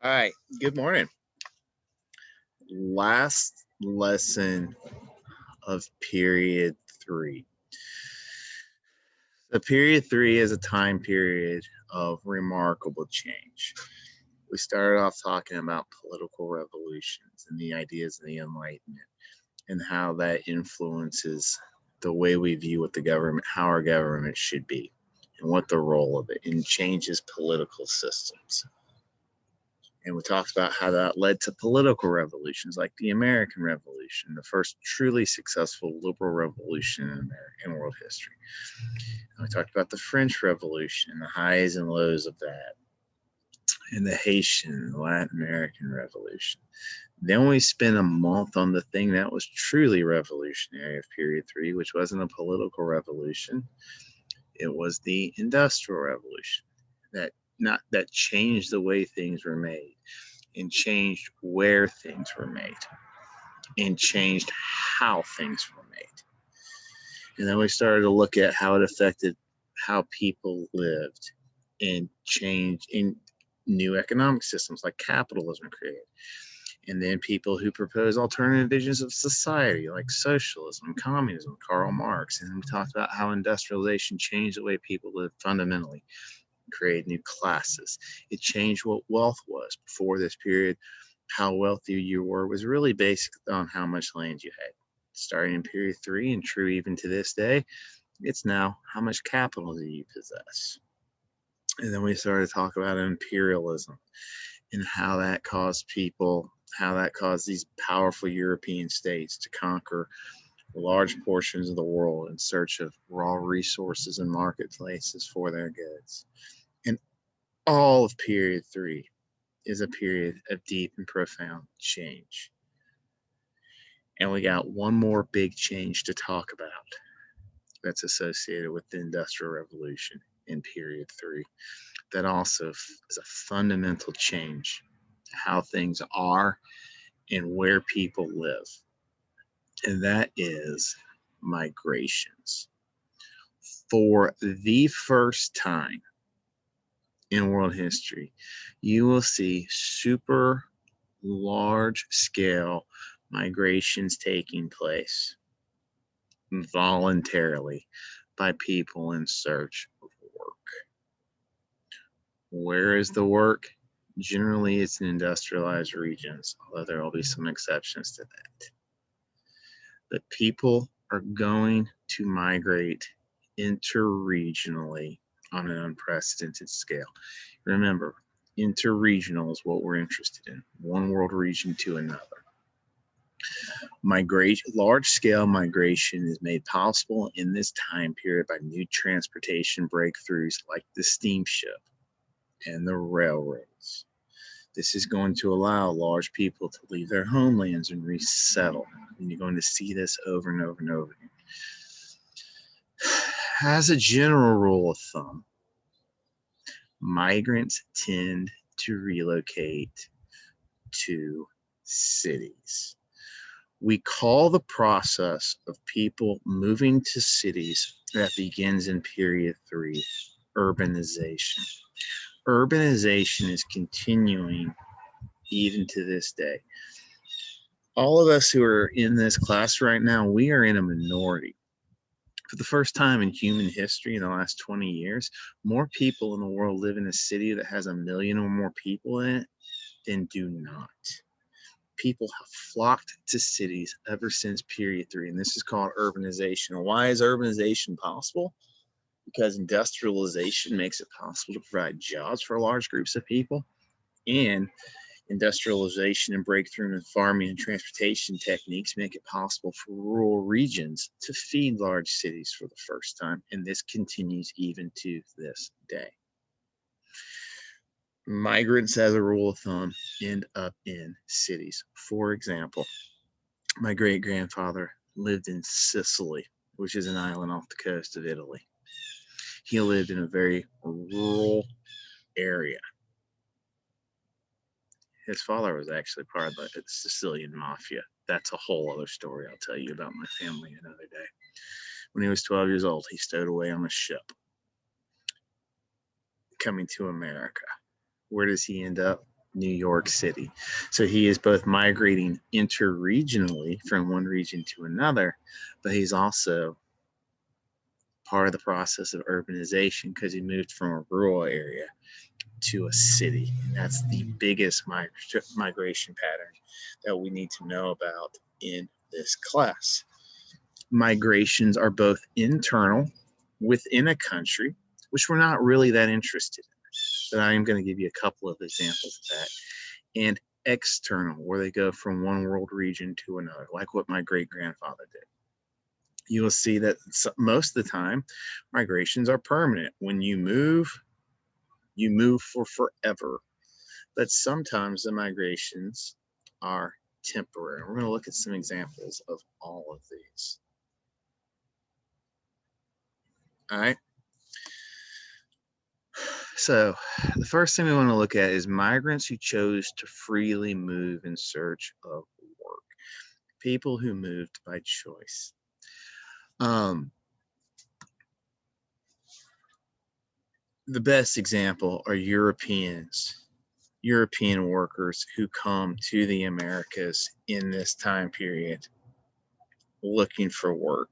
All right, good morning. Last lesson of period three. The period three is a time period of remarkable change. We started off talking about political revolutions and the ideas of the Enlightenment and how that influences the way we view what the government, how our government should be, and what the role of it and changes political systems. And we talked about how that led to political revolutions like the American Revolution, the first truly successful liberal revolution in world history. And we talked about the French Revolution, the highs and lows of that, and the Haitian, Latin American Revolution. Then we spent a month on the thing that was truly revolutionary of period three, which wasn't a political revolution. It was the Industrial Revolution that changed the way things were made and changed where things were made and changed how things were made. And then we started to look at how it affected how people lived and changed in new economic systems like capitalism created. And then people who propose alternative visions of society like socialism, communism, Karl Marx. And we talked about how industrialization changed the way people live fundamentally, create new classes. It changed what wealth was. Before this period, how wealthy you were was really based on how much land you had. Starting in period three and true even to this day, it's now how much capital do you possess. And then we started to talk about imperialism and how that caused these powerful European states to conquer large portions of the world in search of raw resources and marketplaces for their goods. And all of period three is a period of deep and profound change. And we got one more big change to talk about that's associated with the Industrial Revolution in period three. That also is a fundamental change to how things are and where people live. And that is migrations. For the first time in world history, you will see super large scale migrations taking place voluntarily by people in search of work. Where is the work? Generally, it's in industrialized regions, although there will be some exceptions to that. But people are going to migrate interregionally on an unprecedented scale. Remember, interregional is what we're interested in, one world region to another. Large-scale migration is made possible in this time period by new transportation breakthroughs like the steamship and the railroads. This is going to allow large people to leave their homelands and resettle. And you're going to see this over and over and over again. As a general rule of thumb, migrants tend to relocate to cities. We call the process of people moving to cities that begins in period three urbanization. Urbanization is continuing even to this day. All of us who are in this class right now, we are in a minority. For the first time in human history in the last 20 years, more people in the world live in a city that has 1 million or more people in it than do not. People have flocked to cities ever since period three, and this is called urbanization. Why is urbanization possible? Because industrialization makes it possible to provide jobs for large groups of people, and industrialization and breakthrough in farming and transportation techniques make it possible for rural regions to feed large cities for the first time, and this continues even to this day. Migrants, as a rule of thumb, end up in cities. For example, my great-grandfather lived in Sicily, which is an island off the coast of Italy. He lived in a very rural area. His father was actually part of the Sicilian mafia. That's a whole other story I'll tell you about my family another day. When he was 12 years old, he stowed away on a ship coming to America. Where does he end up? New York City. So he is both migrating interregionally from one region to another, but he's also part of the process of urbanization because he moved from a rural area to a city. And that's the biggest migration pattern that we need to know about in this class. Migrations are both internal within a country, which we're not really that interested in, but I am going to give you a couple of examples of that, and external, where they go from one world region to another, like what my great-grandfather did. You will see that most of the time, migrations are permanent. When you move for forever. But sometimes the migrations are temporary. We're going to look at some examples of all of these. All right. So the first thing we want to look at is migrants who chose to freely move in search of work. People who moved by choice. The best example are European workers who come to the Americas in this time period looking for work.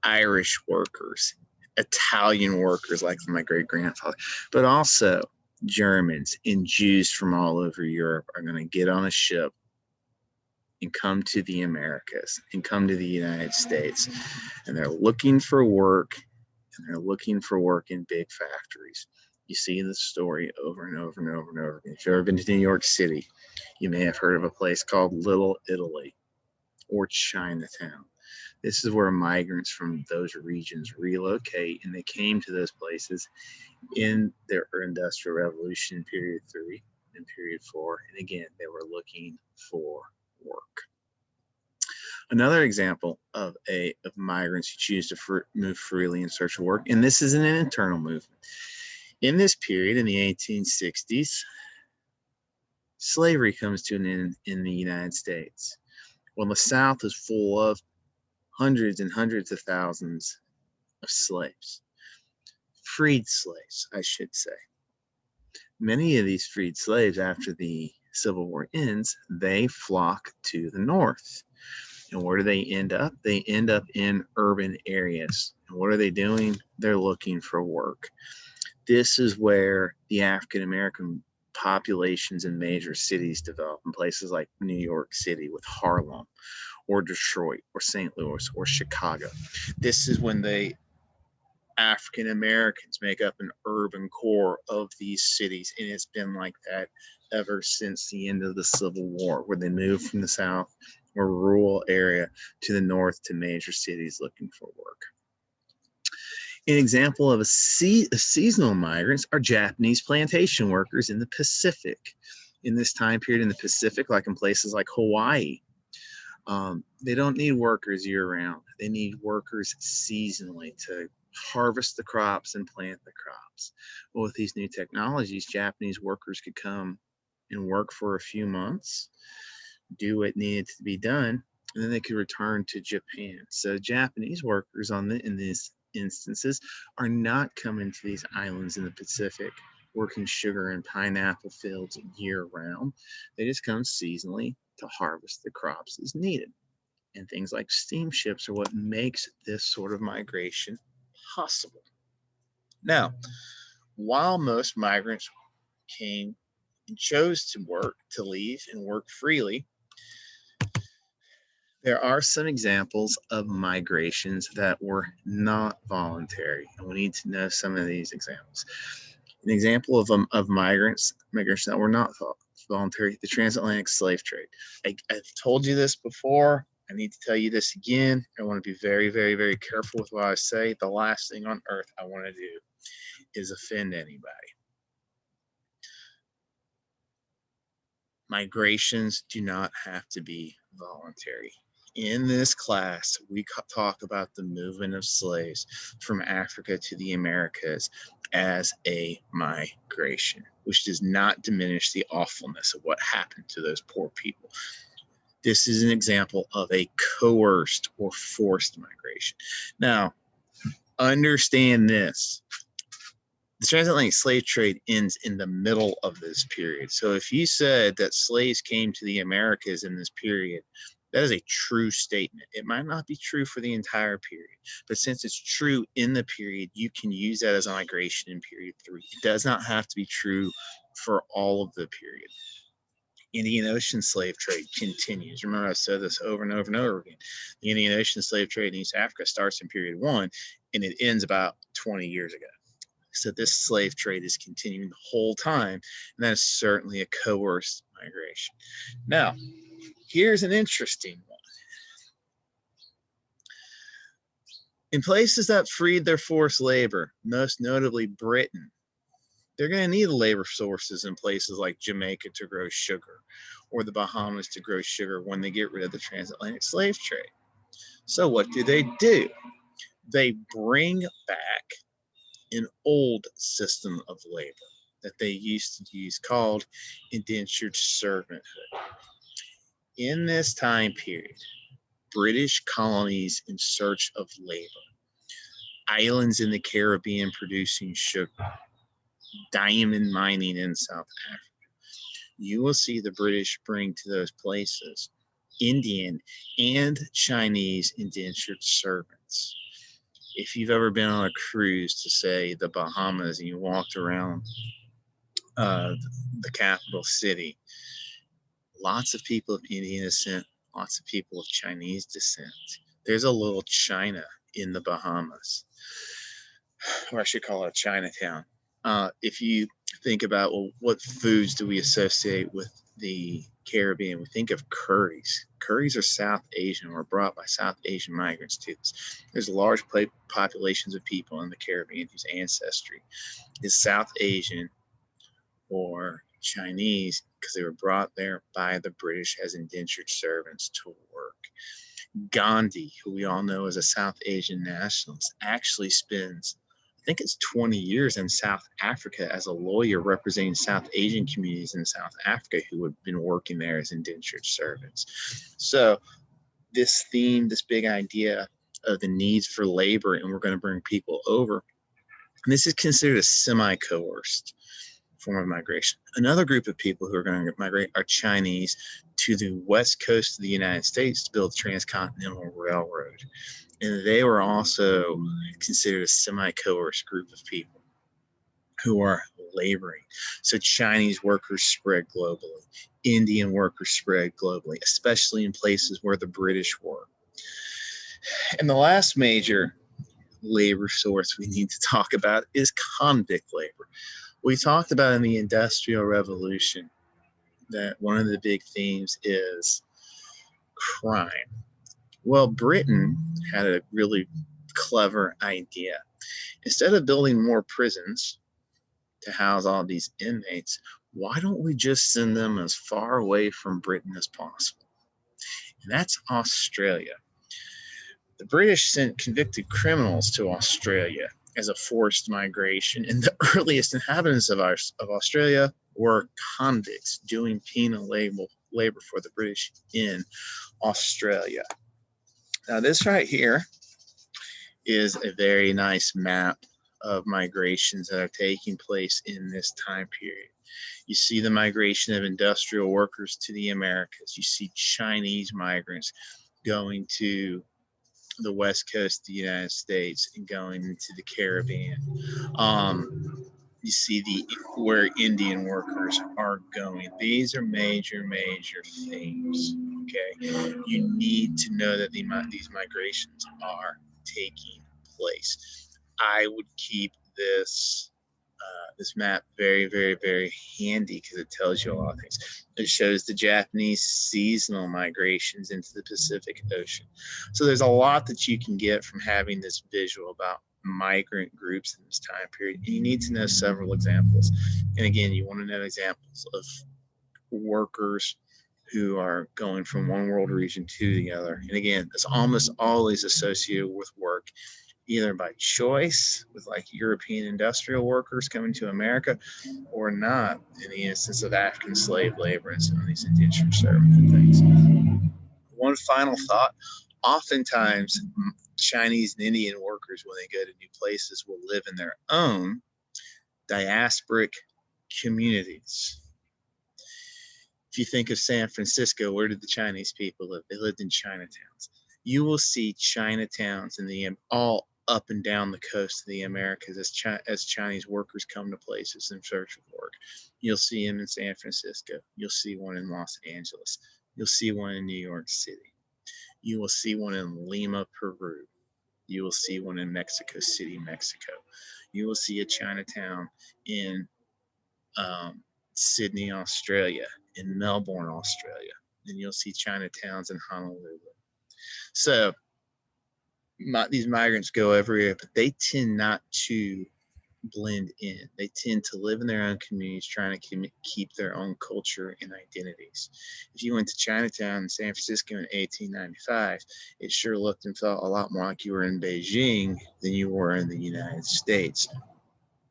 Irish workers, Italian workers like my great-grandfather, but also Germans and Jews from all over Europe are going to get on a ship and come to the Americas and come to the United States. And they're looking for work, and they're looking for work in big factories. You see the story over and over and over and over again. If you've ever been to New York City, you may have heard of a place called Little Italy or Chinatown. This is where migrants from those regions relocate, and they came to those places in their Industrial Revolution, period 3 and period 4. And again, they were looking for work. Another example of migrants who choose to move freely in search of work, and this is an internal movement. In this period, in the 1860s, slavery comes to an end in the United States. Well, the South is full of hundreds and hundreds of thousands of slaves. Freed slaves, I should say. Many of these freed slaves, after the Civil War ends, they flock to the North. And where do they end up? They end up in urban areas. And what are they doing? They're looking for work. This is where the African American populations in major cities develop, in places like New York City with Harlem, or Detroit, or St. Louis, or Chicago. This is when the African Americans make up an urban core of these cities, and it's been like that ever since the end of the Civil War, where they moved from the South or rural area to the North to major cities looking for work. An example of seasonal migrants are Japanese plantation workers in the Pacific. In this time period in the Pacific, like in places like Hawaii, they don't need workers year-round. They need workers seasonally to harvest the crops and plant the crops. Well, with these new technologies, Japanese workers could come and work for a few months, do what needed to be done, and then they could return to Japan. So Japanese workers in these instances are not coming to these islands in the Pacific working sugar and pineapple fields year-round. They just come seasonally to harvest the crops as needed. And things like steamships are what makes this sort of migration possible. Now, while most migrants came and chose to leave and work freely, there are some examples of migrations that were not voluntary, and we need to know some of these examples. An example of migrants that were not voluntary, the transatlantic slave trade. I've told you this before. I need to tell you this again. I want to be very, very, very careful with what I say. The last thing on earth I want to do is offend anybody. Migrations do not have to be voluntary. In this class, we talk about the movement of slaves from Africa to the Americas as a migration, which does not diminish the awfulness of what happened to those poor people. This is an example of a coerced or forced migration. Now, understand this. The transatlantic slave trade ends in the middle of this period. So if you said that slaves came to the Americas in this period, that is a true statement. It might not be true for the entire period, but since it's true in the period, you can use that as a migration in period 3. It does not have to be true for all of the period. Indian Ocean slave trade continues. Remember, I've said this over and over and over again. The Indian Ocean slave trade in East Africa starts in period 1 and it ends about 20 years ago. So this slave trade is continuing the whole time, and that is certainly a coerced migration. Now, here's an interesting one. In places that freed their forced labor, most notably Britain, they're going to need labor sources in places like Jamaica to grow sugar, or the Bahamas to grow sugar when they get rid of the transatlantic slave trade. So what do? They bring back an old system of labor that they used to use called indentured servanthood. In this time period, British colonies in search of labor, islands in the Caribbean producing sugar, diamond mining in South Africa, you will see the British bring to those places Indian and Chinese indentured servants. If you've ever been on a cruise to, say, the Bahamas and you walked around the capital city, lots of people of Indian descent, lots of people of Chinese descent. There's a little China in the Bahamas, or I should call it Chinatown. If you think about, well, what foods do we associate with the Caribbean? We think of curries. Curries are South Asian or brought by South Asian migrants to this. There's large populations of people in the Caribbean whose ancestry is South Asian or Chinese because they were brought there by the British as indentured servants to work. Gandhi, who we all know as a South Asian nationalist, actually spends, I think it's 20 years in South Africa as a lawyer representing South Asian communities in South Africa who had been working there as indentured servants. So this theme, this big idea of the needs for labor, and we're going to bring people over, and this is considered a semi-coerced form of migration. Another group of people who are going to migrate are Chinese to the west coast of the United States to build transcontinental railroad. And they were also considered a semi-coerced group of people who are laboring. So Chinese workers spread globally. Indian workers spread globally, especially in places where the British were. And the last major labor source we need to talk about is convict labor. We talked about in the Industrial Revolution that one of the big themes is crime. Well, Britain had a really clever idea. Instead of building more prisons to house all these inmates, why don't we just send them as far away from Britain as possible? And that's Australia. The British sent convicted criminals to Australia as a forced migration, and the earliest inhabitants of Australia were convicts doing penal labor for the British in Australia. Now, this right here is a very nice map of migrations that are taking place in this time period. You see the migration of industrial workers to the Americas. You see Chinese migrants going to the west coast of the United States and going into the Caribbean. You see where Indian workers are going. These are major themes. Okay, you need to know that these migrations are taking place. I would keep this map very handy because it tells you a lot of things. It shows the Japanese seasonal migrations into the Pacific Ocean. So there's a lot that you can get from having this visual about migrant groups in this time period. And you need to know several examples. And again, you want to know examples of workers who are going from one world region to the other. And again, it's almost always associated with work, either by choice, with like European industrial workers coming to America, or not, in the instance of African slave labor and some of these indentured servants and things. One final thought, oftentimes Chinese and Indian workers, when they go to new places, will live in their own diasporic communities. If you think of San Francisco, where did the Chinese people live? They lived in Chinatowns. You will see Chinatowns in the all up and down the coast of the Americas as Chinese workers come to places in search of work. You'll see them in San Francisco. You'll see one in Los Angeles. You'll see one in New York City. You will see one in Lima, Peru. You will see one in Mexico City, Mexico. You will see a Chinatown in Sydney, Australia, in Melbourne, Australia. And you'll see Chinatowns in Honolulu. So these migrants go everywhere, but they tend not to blend in. They tend to live in their own communities, trying to keep their own culture and identities. If you went to Chinatown in San Francisco in 1895, it sure looked and felt a lot more like you were in Beijing than you were in the United States.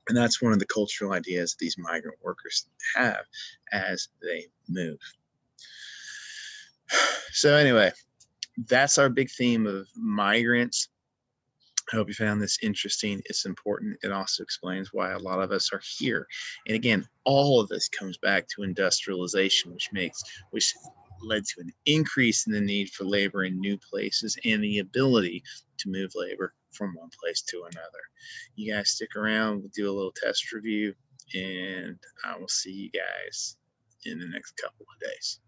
And that's one of the cultural ideas these migrant workers have as they move. So anyway, that's our big theme of migrants. I hope you found this interesting. It's important. It also explains why a lot of us are here. And again, all of this comes back to industrialization, which led to an increase in the need for labor in new places and the ability to move labor from one place to another. You guys stick around. We'll do a little test review, and I will see you guys in the next couple of days.